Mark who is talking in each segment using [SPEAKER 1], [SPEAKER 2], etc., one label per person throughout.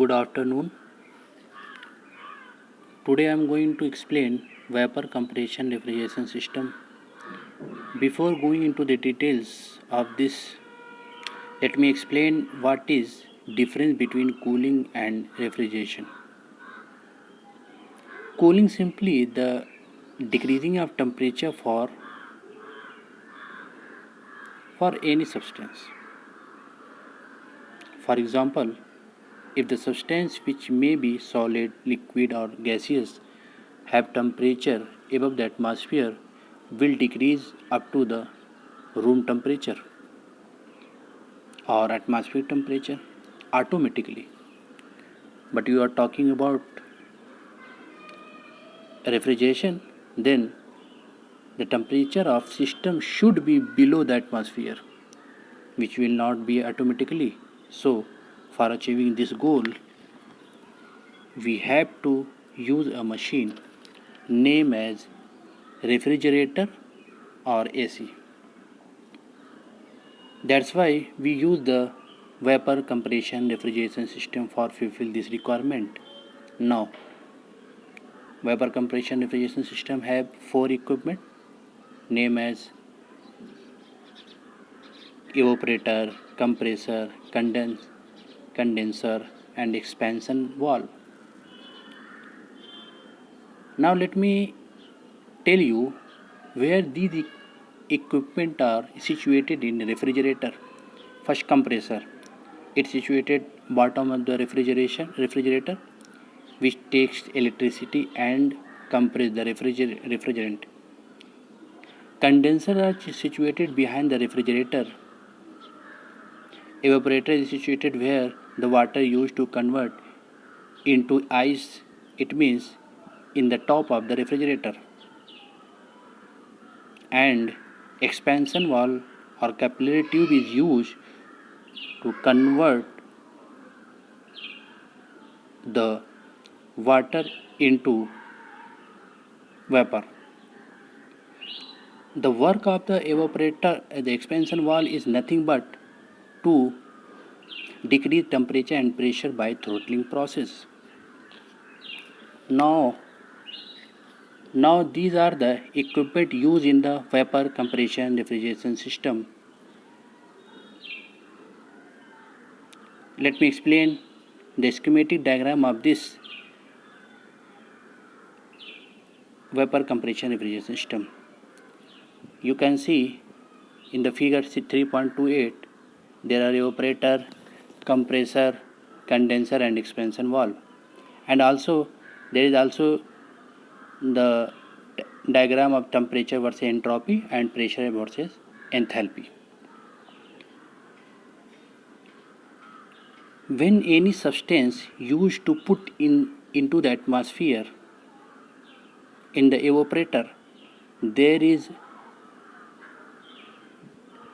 [SPEAKER 1] Good afternoon. Today I am going to explain vapor compression refrigeration system. Before going into the details of this, let me explain what is difference between cooling and refrigeration. Cooling simply the decreasing of temperature for any substance. For example, if the substance which may be solid, liquid or gaseous have temperature above the atmosphere will decrease up to the room temperature or atmospheric temperature automatically. But you are talking about refrigeration, then the temperature of system should be below the atmosphere, which will not be automatically. So for achieving this goal, we have to use a machine named as refrigerator or AC. That's why we use the vapor compression refrigeration system for fulfill this requirement. Now, vapor compression refrigeration system have four equipment named as evaporator, compressor, condenser and expansion valve. Now let me tell you where these equipment are situated in refrigerator. First, compressor. It's situated bottom of the refrigerator, which takes electricity and compress the refrigerant. Condenser are situated behind the refrigerator. Evaporator is situated where the water used to convert into ice, it means in the top of the refrigerator. And expansion valve or capillary tube is used to convert the water into vapor. The work of the evaporator, the expansion valve, is nothing but to decrease temperature and pressure by throttling process. Now these are the equipment used in the vapor compression refrigeration system. Let me explain the schematic diagram of this vapor compression refrigeration system. You can see in the figure 3.28 there are evaporator, compressor, condenser and expansion valve, and also there is also the diagram of temperature versus entropy and pressure versus enthalpy. When any substance used to put into the atmosphere in the evaporator, there is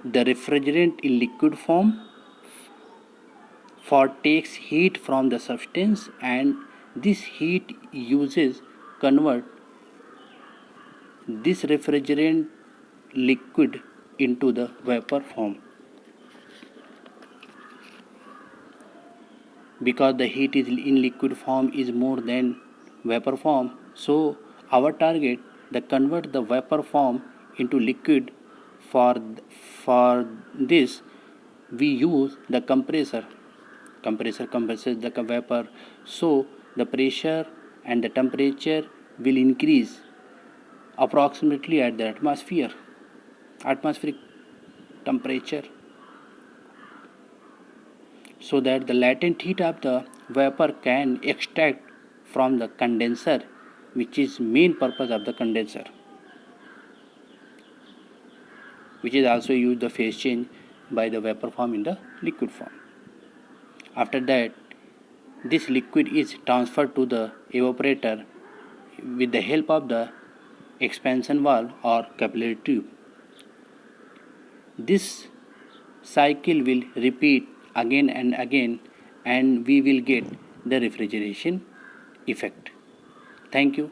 [SPEAKER 1] the refrigerant in liquid form for takes heat from the substance, and this heat uses convert this refrigerant liquid into the vapor form. Because the heat is in liquid form is more than vapor form, so our target the convert the vapor form into liquid. For this we use the compressor. Compressor compresses the vapor, so the pressure and the temperature will increase approximately at the atmospheric temperature, so that the latent heat of the vapor can extract from the condenser, which is main purpose of the condenser, which is also used the phase change by the vapor form in the liquid form. After that, this liquid is transferred to the evaporator with the help of the expansion valve or capillary tube. This cycle will repeat again and again, and we will get the refrigeration effect. Thank you.